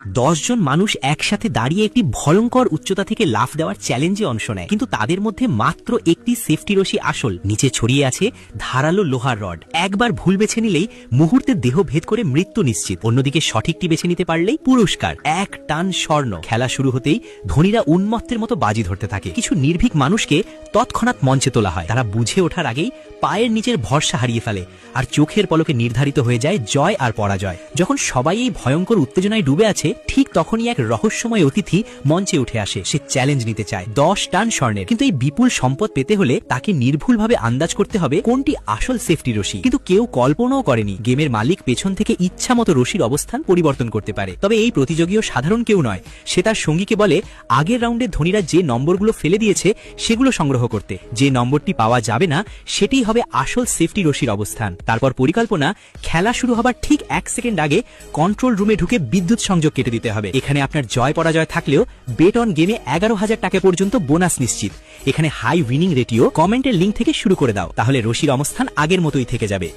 10 জন মানুষ একসাথে দাঁড়িয়ে একটি ভয়ঙ্কর উচ্চতা থেকে লাফ দেওয়ার চ্যালেঞ্জে অংশ নেয়, কিন্তু তাদের মধ্যে মাত্র একটি সেফটি রশি আসল। নিচে ছড়িয়ে আছে ধারালো লোহার রড। একবার ভুল বেছে নিলেই মুহূর্তে দেহ ভেদ করে মৃত্যু নিশ্চিত। অন্যদিকে সঠিকটি বেছে নিতে পারলেই পুরস্কার 1 টান স্বর্ণ। খেলা শুরু হতেই ধনীরা উন্মত্তের মতো বাজি ধরতে থাকে। কিছু নির্ভীক মানুষকে তৎক্ষণাৎ মঞ্চে তোলা হয়। তারা বুঝে ওঠার আগেই পায়ের নিচের ভরসা হারিয়ে ফেলে, আর চোখের পলকে নির্ধারিত হয়ে যায় জয় আর পরাজয়। যখন সবাই এই ভয়ঙ্কর উত্তেজনায় ডুবে আছে, ঠিক তখনই এক রহস্যময় অতিথি মঞ্চে উঠে আসে। সে চ্যালেঞ্জ নিতে চায় 10 টান স্বর্ণের। কিন্তু এই বিপুল সম্পদ পেতে হলে তাকে নির্ভুলভাবে আন্দাজ করতে হবে কোনটি আসল সেফটি রশি। কিন্তু কেউ কল্পনাও করেনি গেমের মালিক পেছন থেকে ইচ্ছা মতো রশির অবস্থান পরিবর্তন করতে পারে। তবে এই প্রতিযোগীও সাধারণ কেউ নয়। সে তার সঙ্গীকে বলে আগের রাউন্ডে ধনীরা যে নম্বরগুলো ফেলে দিয়েছে সেগুলো সংগ্রহ করতে। যে নম্বরটি পাওয়া যাবে না সেটিই হবে আসল সেফটি রশির অবস্থান। তারপর পরিকল্পনা, খেলা শুরু হবার ঠিক 1 সেকেন্ড আগে কন্ট্রোল রুমে ঢুকে বিদ্যুৎ সংযোগ কেটে দিতে হবে। এখানে আপনার জয় পরাজয় থাকলেও বেট অন গেমে 11,000 টাকা পর্যন্ত বোনাস নিশ্চিত। এখানে হাই উইনিং রেটিও। কমেন্টের লিঙ্ক থেকে শুরু করে দাও, তাহলে রশির অবস্থান আগের মতোই থেকে যাবে।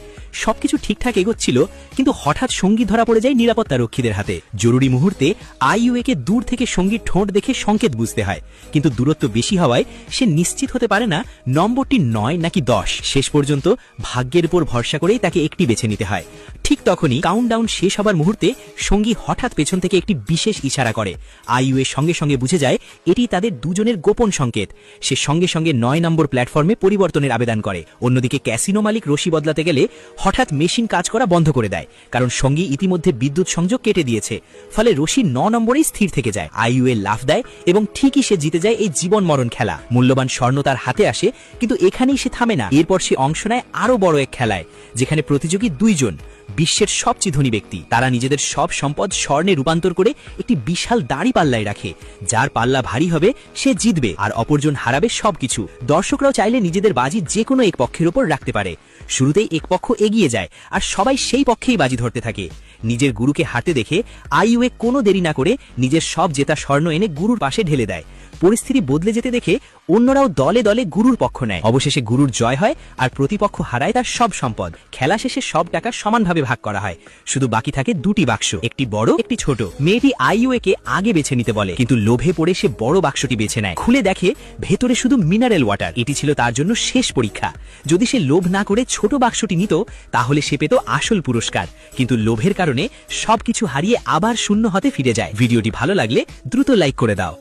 সবকিছু ঠিকঠাক এগোচ্ছিল, কিন্তু হঠাৎ সঙ্গী ধরা পড়ে যায় নিরাপত্তা রক্ষীদের হাতে। জরুরি মুহূর্তে আইইউএ কে দূর থেকে সঙ্গীর ঠোঁট দেখে সংকেত বুঝতে হয়, কিন্তু দূরত্ব বেশি হওয়ায় সে নিশ্চিত হতে পারে না নম্বরটি 9 নাকি 10। শেষ পর্যন্ত ভাগ্যের উপর ভরসা করেই তাকে একটি বেছে নিতে হয়। ঠিক তখনই কাউন্টডাউন শেষ হবার মুহূর্তে সঙ্গী হঠাৎ পেছন থেকে একটি বিশেষ ইশারা করে। আইইউএ সঙ্গে সঙ্গে বুঝে যায় এটি তাদের দুজনের গোপন সংকেত। সে সঙ্গে সঙ্গে 9 নম্বর প্ল্যাটফর্মে পরিবর্তনের আবেদন করে। অন্যদিকে ক্যাসিনো মালিক রশি বদলাতে গেলে হঠাৎ মেশিন কাজ করা বন্ধ করে দেয়, কারণ সঙ্গী ইতিমধ্যে বিদ্যুৎ সংযোগ কেটে দিয়েছে। ফলে রশি 9 নম্বরেই স্থির থেকে যায়। আইইউএ লাফ দেয় এবং ঠিকই সে জিতে যায় এই জীবন মরণ খেলা। মূল্যবান স্বর্ণ তার হাতে আসে, কিন্তু এখানেই সে থামে না। এরপর সে অংশ নেয় আরো বড় এক খেলায়, যেখানে প্রতিযোগী 2 জন, বিশ্বের সবচেয়ে ধনী ব্যক্তি। তারা নিজেদের সব সম্পদ স্বর্ণে রূপান্তর করে একটি বিশাল দাড়ি পাল্লায় রাখে। যার পাল্লা ভারী হবে সে জিতবে, আর অপরজন হারাবে সবকিছু। দর্শকরাও চাইলে নিজেদের বাজি যে কোনো এক পক্ষের উপর রাখতে পারে। শুরুতেই এক পক্ষ এগিয়ে যায়, আর সবাই সেই পক্ষেই বাজি ধরতে থাকে। নিজের গুরুকে হারতে দেখে আইইউএ কোনো দেরি না করে নিজের সব জেতা স্বর্ণ এনে গুরুর পাশে ঢেলে দেয়। পরিস্থিতি বদলে যেতে দেখে অন্যরাও দলে দলে গুরুর পক্ষ নেয়। অবশেষে গুরুর জয় হয়, আর প্রতিপক্ষ হারায় তার সব সম্পদ। খেলা শেষে সব টাকা সমানভাবে ভাগ করা হয়। শুধু বাকি থাকে 2টি বাক্স, একটি বড় একটি ছোট। মেয়েটি আইইউএ কে আগে বেছে নিতে বলে, কিন্তু লোভে পড়ে সে বড় বাক্সটি বেছে নেয়। খুলে দেখে ভেতরে শুধু মিনারেল ওয়াটার। এটি ছিল তার জন্য শেষ পরীক্ষা। যদি সে লোভ না করে ছোট বাক্সটি নিত, তাহলে সে পেত আসল পুরস্কার। কিন্তু লোভের কারণে সবকিছু হারিয়ে আবার শূন্য হতে ফিরে যায়। ভিডিওটি ভালো লাগলে দ্রুত লাইক করে দাও।